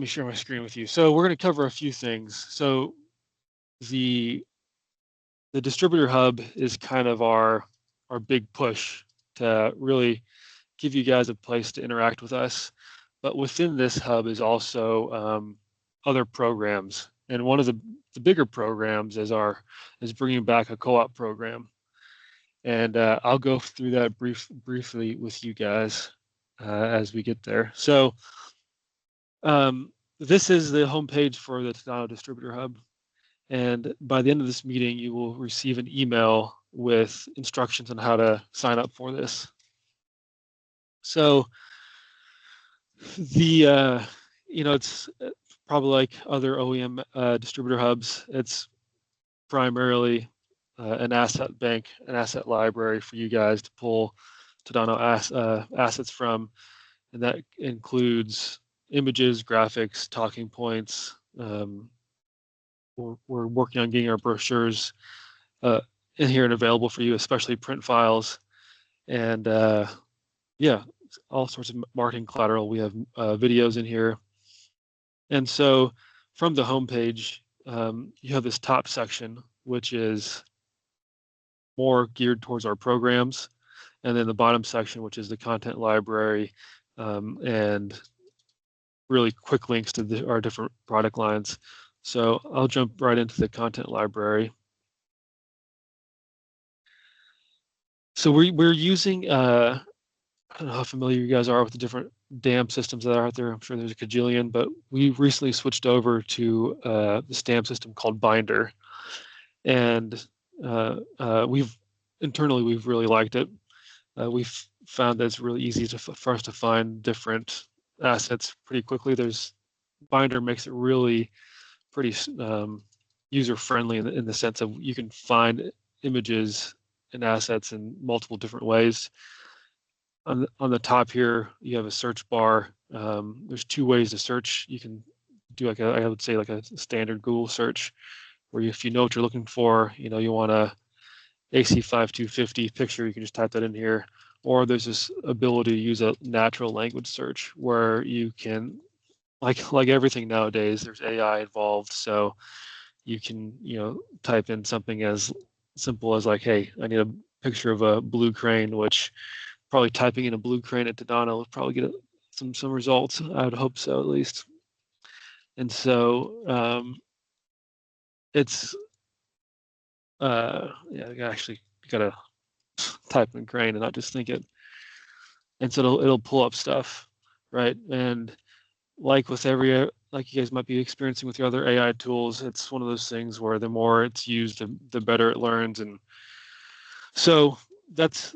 me share my screen with you. So we're going to cover a few things. So the distributor hub is kind of our big push to really give you guys a place to interact with us. But within this hub is also other programs, and one of the bigger programs is bringing back a co-op program, and I'll go through that briefly with you guys as we get there. So this is the homepage for the Tadano Distributor Hub. And by the end of this meeting, you will receive an email with instructions on how to sign up for this. So it's probably like other OEM distributor hubs. It's primarily an asset bank, an asset library for you guys to pull Tadano assets from. And that includes images, graphics, talking points. We're working on getting our brochures in here and available for you, especially print files. And yeah, all sorts of marketing collateral. We have videos in here. And so from the homepage, you have this top section, which is more geared towards our programs. And then the bottom section, which is the content library and really quick links to our different product lines. So I'll jump right into the content library. So we're using, I don't know how familiar you guys are with the different DAM systems that are out there. I'm sure there's a cajillion, but we recently switched over to this DAM system called Binder. And we've really liked it. We've found that it's really easy for us to find different assets pretty quickly. Binder makes it really pretty user-friendly in the sense of you can find images and assets in multiple different ways. On the top here, you have a search bar. There's two ways to search. You can do I would say like a standard Google search, where if you know what you're looking for, you want a AC5250 picture, you can just type that in here. Or there's this ability to use a natural language search where you can, like everything nowadays, there's AI involved. So you can, type in something as simple as like, hey, I need a picture of a blue crane, which probably typing in a blue crane at Tadano will probably get some results. I would hope so, at least. And so it's you gotta type in crane and not just think it. And so it'll pull up stuff, right? And like with like you guys might be experiencing with your other AI tools, it's one of those things where the more it's used, the better it learns. And so that's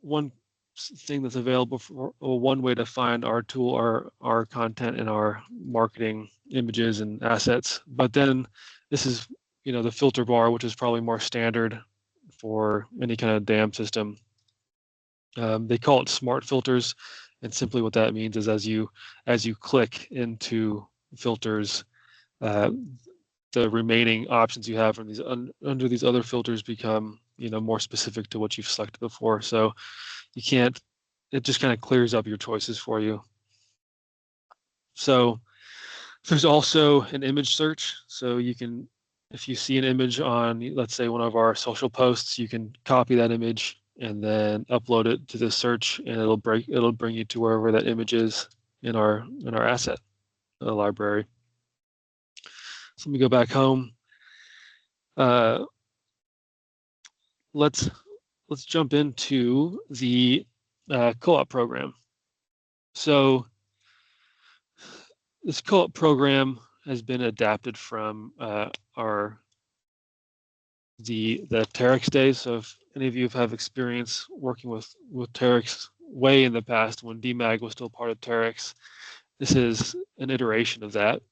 one thing that's available for one way to find our tool, our content and our marketing images and assets. But then this is, the filter bar, which is probably more standard for any kind of DAM system. They call it smart filters, and simply what that means is as you click into filters, the remaining options you have from these under these other filters become more specific to what you've selected before. So it just kind of clears up your choices for you. So there's also an image search. So you can, if you see an image on, let's say, one of our social posts, you can copy that image and then upload it to the search, and it'll bring you to wherever that image is in our asset library. So let me go back home. Let's jump into the co-op program. So this co-op program has been adapted from the Terex days. So if any of you have experience working with Terex way in the past, when DMAG was still part of Terex, this is an iteration of that.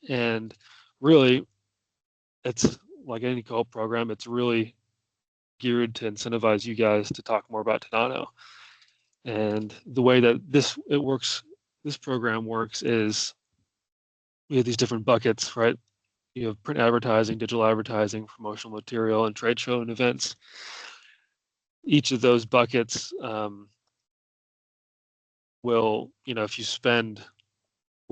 And really, it's like any co-op program, it's really geared to incentivize you guys to talk more about Tadano. And the way that this program works is we have these different buckets, right? You have print advertising, digital advertising, promotional material, and trade show and events. Each of those buckets will, if you spend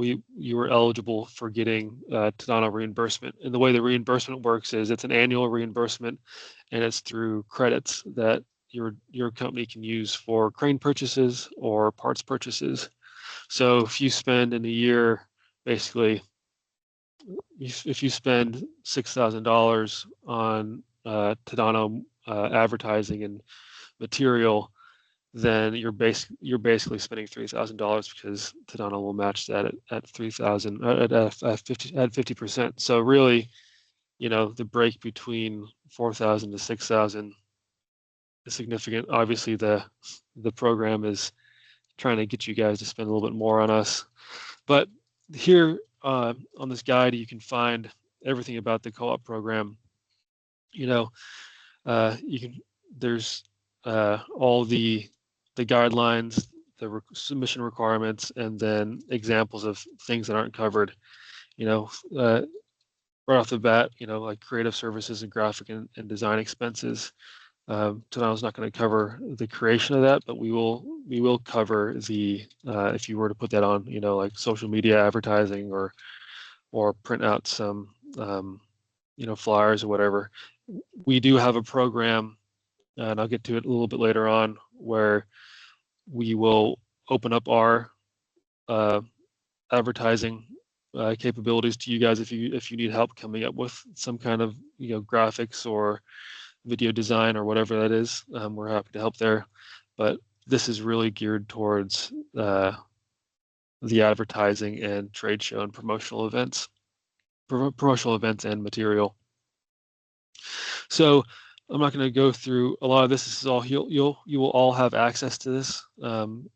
you were eligible for getting Tadano reimbursement. And the way the reimbursement works is it's an annual reimbursement, and it's through credits that your company can use for crane purchases or parts purchases. So if you spend in a year, basically, if you spend $6,000 on Tadano advertising and material, then you're basically spending $3,000 because Tadano will match that at 3,000 at 50%. So really, the break between 4,000 to 6,000 is significant. Obviously, the program is trying to get you guys to spend a little bit more on us, but here on this guide you can find everything about the co-op program. You can there's all the guidelines, the submission requirements, and then examples of things that aren't covered. Right off the bat, like creative services and graphic and design expenses. Tadano's not going to cover the creation of that, but we will cover the if you were to put that on, like social media advertising or print out some flyers or whatever. We do have a program, and I'll get to it a little bit later on, where we will open up our advertising capabilities to you guys if you need help coming up with some kind of graphics or video design or whatever that is. We're happy to help there, but this is really geared towards the advertising and trade show and promotional events and material. So I'm not going to go through a lot of this. This is all you will all have access to this, and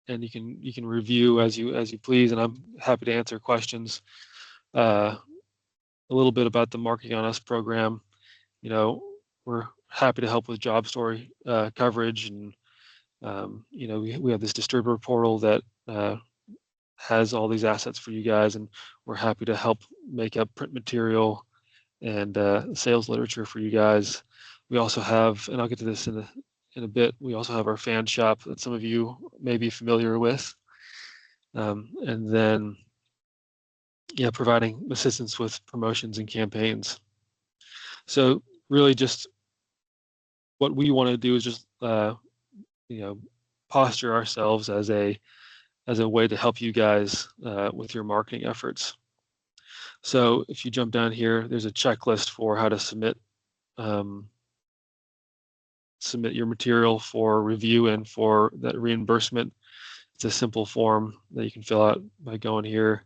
you can review as you please. And I'm happy to answer questions. A little bit about the Marketing on Us program. We're happy to help with job story coverage, and we have this distributor portal that has all these assets for you guys, and we're happy to help make up print material and sales literature for you guys. We also have, and I'll get to this in a bit, we also have our fan shop that some of you may be familiar with, and then providing assistance with promotions and campaigns. So really just what we want to do is just posture ourselves as a way to help you guys with your marketing efforts. So if you jump down here, there's a checklist for how to submit your material for review and for that reimbursement. It's a simple form that you can fill out by going here.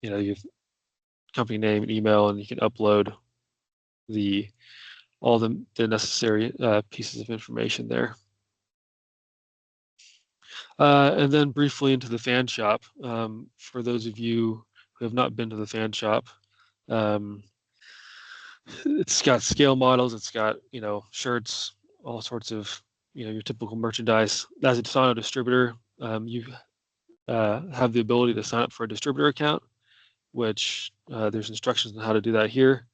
You've company name and email, and you can upload all the necessary pieces of information there. And then briefly into the fan shop. For those of you who have not been to the fan shop, it's got scale models, it's got shirts, all sorts of your typical merchandise. As a Tadano distributor, you have the ability to sign up for a distributor account, which there's instructions on how to do that here.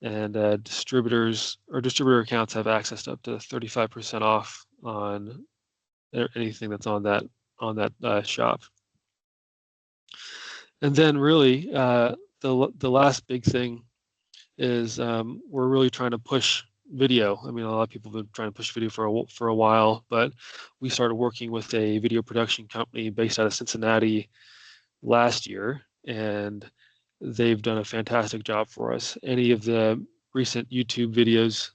And distributor accounts have access to up to 35% off on anything that's on that shop. And then really the last big thing is we're really trying to push video. I mean, a lot of people have been trying to push video for a while, but we started working with a video production company based out of Cincinnati last year, and they've done a fantastic job for us. Any of the recent YouTube videos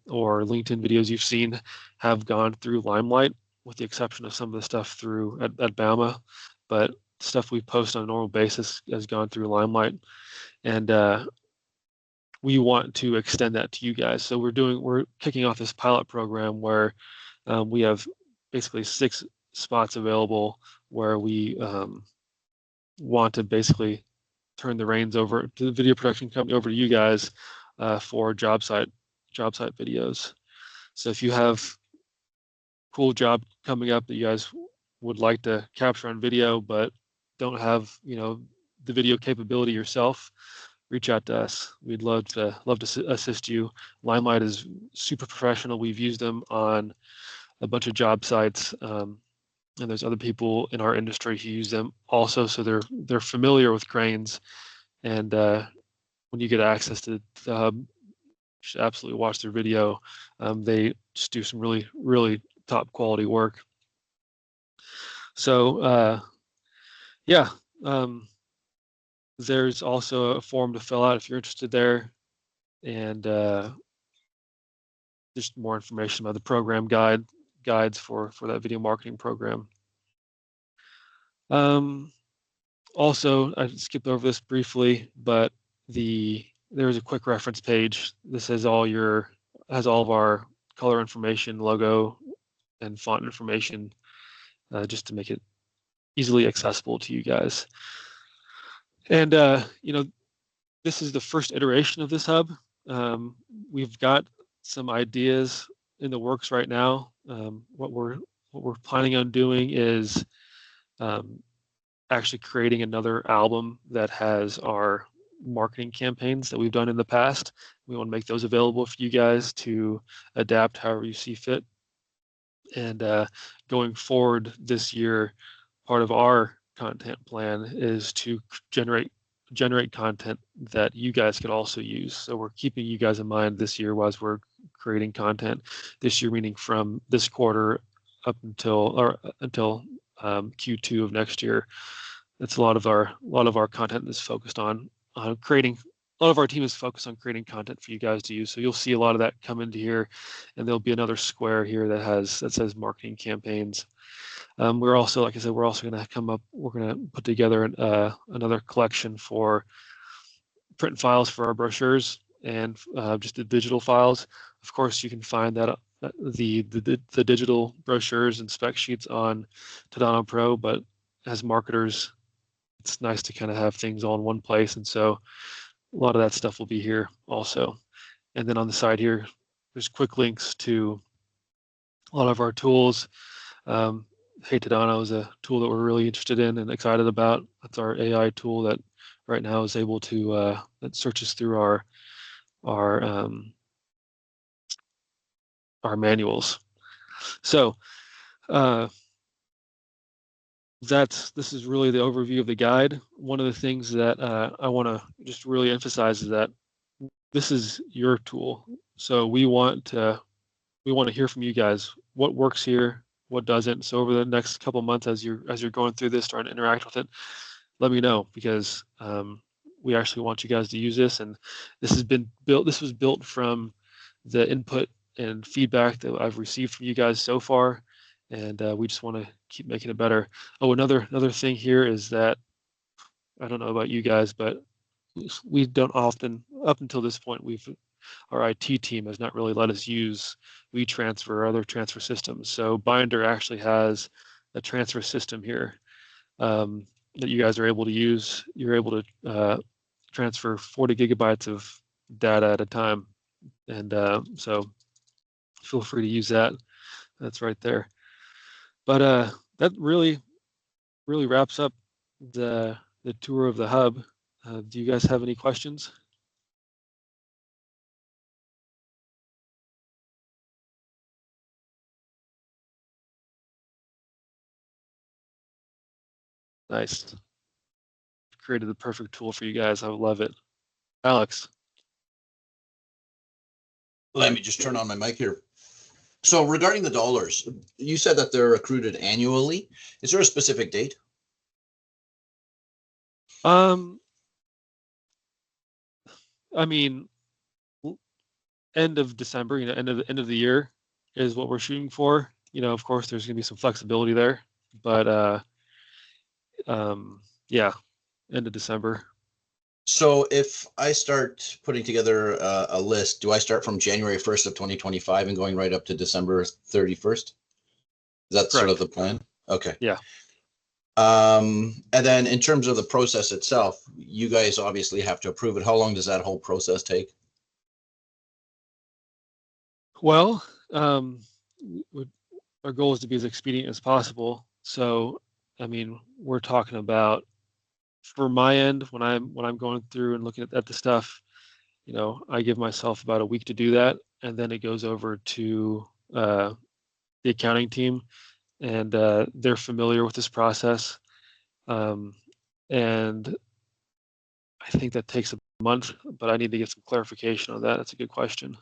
or LinkedIn videos you've seen have gone through Limelight, with the exception of some of the stuff through at BAMA, but stuff we post on a normal basis has gone through Limelight, and we want to extend that to you guys. So we're kicking off this pilot program where we have basically 6 spots available where we want to basically turn the reins over to the video production company, over to you guys for job site videos. So if you have cool job coming up that you guys would like to capture on video but don't have the video capability yourself, reach out to us. We'd love to assist you. Limelight is super professional. We've used them on a bunch of job sites. and there's other people in our industry who use them also, so they're familiar with cranes. And when you get access to the hub, you should absolutely watch their video. They just do some really top quality work. So yeah, there's also a form to fill out if you're interested there, and just more information about the program guides for that video marketing program. Also, I skipped over this briefly, but there's a quick reference page. This has all of our color information, logo, and font information, just to make it easily accessible to you guys. And this is the first iteration of this hub. We've got some ideas in the works right now. What we're planning on doing is actually creating another album that has our marketing campaigns that we've done in the past. We want to make those available for you guys to adapt however you see fit. And going forward this year, part of our content plan is to generate content that you guys could also use. So we're keeping you guys in mind this year as we're creating content. This year meaning from this quarter up until Q2 of next year. That's a lot of our content is focused on creating. A lot of our team is focused on creating content for you guys to use. So you'll see a lot of that come into here, and there'll be another square here that says marketing campaigns. We're also, like I said, we're also going to we're going to put together another collection for print files for our brochures and just the digital files. Of course, you can find that the digital brochures and spec sheets on Tadano Pro, but as marketers, it's nice to kind of have things all in one place, and so a lot of that stuff will be here also. And then on the side here, there's quick links to a lot of our tools. Hey Tadano is a tool that we're really interested in and excited about. That's our AI tool that right now is able to that searches through our manuals. So this is really the overview of the guide. One of the things that I want to just really emphasize is that this is your tool. So we want to hear from you guys. What works here, what doesn't. So over the next couple of months, as you're going through this, trying to interact with it, let me know, because we actually want you guys to use this. And this was built from the input and feedback that I've received from you guys so far, and we just want to keep making it better. Oh, another thing here is that I don't know about you guys, but we don't often, up until this point, our IT team has not really let us use WeTransfer or other transfer systems. So Binder actually has a transfer system here that you guys are able to use. You're able to transfer 40 gigabytes of data at a time, and so feel free to use that. That's right there. But that really wraps up the tour of the hub. Do you guys have any questions? Nice. Created the perfect tool for you guys. I would love it. Alex. Let me just turn on my mic here. So regarding the dollars, you said that they're accrued annually. Is there a specific date? I mean, end of December, end of the year is what we're shooting for. Of course, there's going to be some flexibility there, but yeah, end of December. So if I start putting together a list, do I start from January 1st of 2025 and going right up to December 31st? Is that sort of the plan? Okay. Yeah. And then in terms of the process itself, you guys obviously have to approve it. How long does that whole process take? Well, our goal is to be as expedient as possible. So, I mean, we're talking about, for my end, when I'm going through and looking at the stuff, I give myself about a week to do that, and then it goes over to the accounting team, and they're familiar with this process. And I think that takes a month, but I need to get some clarification on that. That's a good question.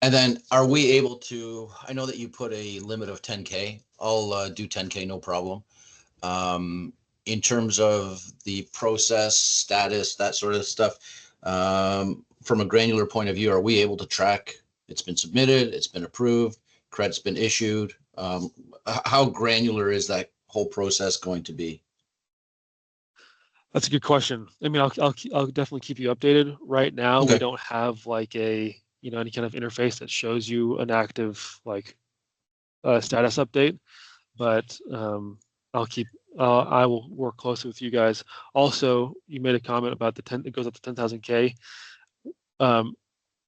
And then are we able to, I know that you put a limit of 10K. I'll do 10K, no problem. In terms of the process, status, that sort of stuff, from a granular point of view, are we able to track it's been submitted, it's been approved, credit's been issued? How granular is that whole process going to be? That's a good question. I mean, I'll definitely keep you updated. Right now, we Okay. don't have like a, any kind of interface that shows you an active like status update, but I will work closely with you guys. Also, you made a comment about the 10, it goes up to 10,000K.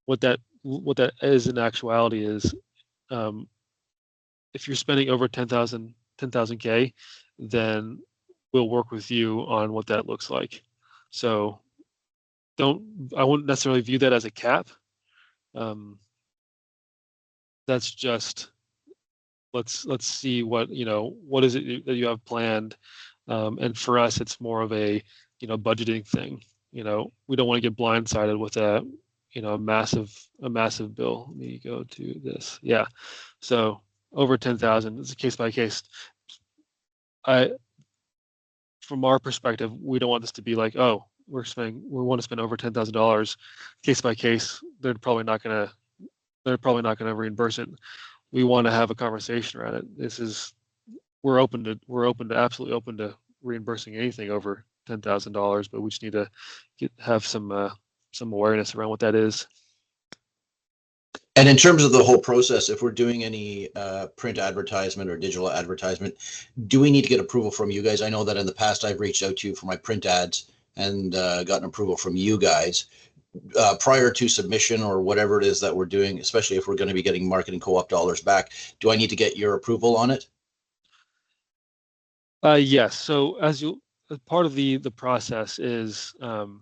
What that is in actuality is, if you're spending over 10,000K, then we'll work with you on what that looks like. So I wouldn't necessarily view that as a cap. That's just, let's see what is it that you have planned, and for us it's more of a budgeting thing. We don't want to get blindsided with a massive bill. Let me go to this. Yeah, so over 10,000, it's a case by case. From our perspective, we don't want this to be like, oh, we want to spend over $10,000 case by case. They're probably not gonna reimburse it. We want to have a conversation around it. We're absolutely open to reimbursing anything over $10,000, but we just need to have some awareness around what that is. And in terms of the whole process, if we're doing any print advertisement or digital advertisement, do we need to get approval from you guys? I know that in the past I've reached out to you for my print ads and gotten approval from you guys. Prior to submission or whatever it is that we're doing, especially if we're going to be getting marketing co-op dollars back, do I need to get your approval on it? Yes. So as part of the process is an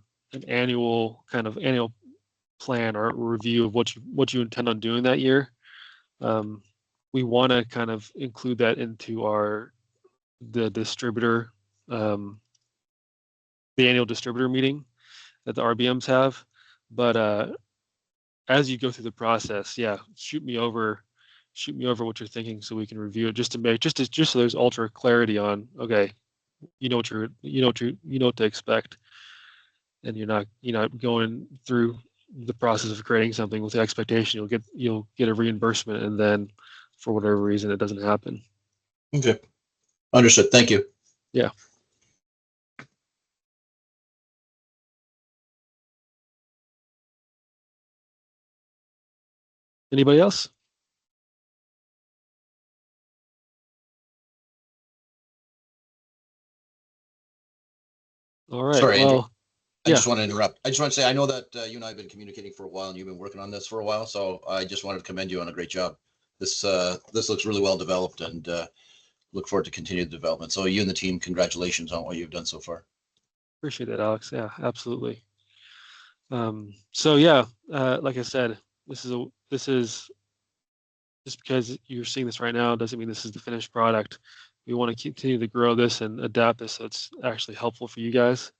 annual plan or review of what you intend on doing that year. We want to kind of include that into the distributor, the annual distributor meeting that the RBMs have. But as you go through the process, yeah, shoot me over what you're thinking so we can review it, just so there's ultra clarity on, okay, you know what to expect, and you're not going through the process of creating something with the expectation you'll get a reimbursement, and then for whatever reason it doesn't happen. Okay, understood. Thank you. Yeah. Anybody else? All right. Sorry, Andrew. Well, I yeah, just want to interrupt. I just want to say I know that you and I have been communicating for a while, and you've been working on this for a while. So I just wanted to commend you on a great job. This looks really well developed, and look forward to continued development. So you and the team, congratulations on what you've done so far. appreciate that, Alex. Yeah, absolutely. So yeah, like I said, this is just because you're seeing this right now doesn't mean this is the finished product. We want to continue to grow this and adapt this so it's actually helpful for you guys.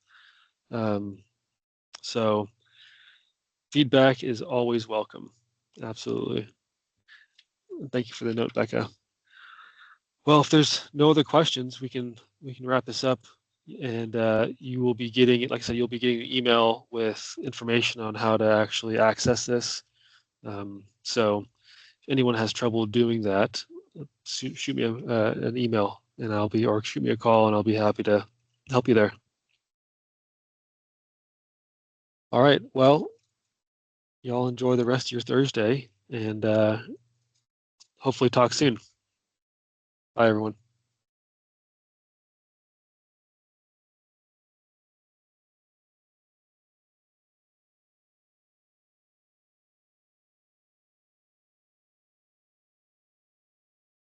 So feedback is always welcome. Absolutely. Thank you for the note, Becca. Well, if there's no other questions, we can wrap this up, and you will be getting, like I said, you'll be getting an email with information on how to actually access this. So if anyone has trouble doing that, shoot me an email, and or shoot me a call, and I'll be happy to help you there. All right. Well, y'all enjoy the rest of your Thursday, and hopefully talk soon. Bye, everyone.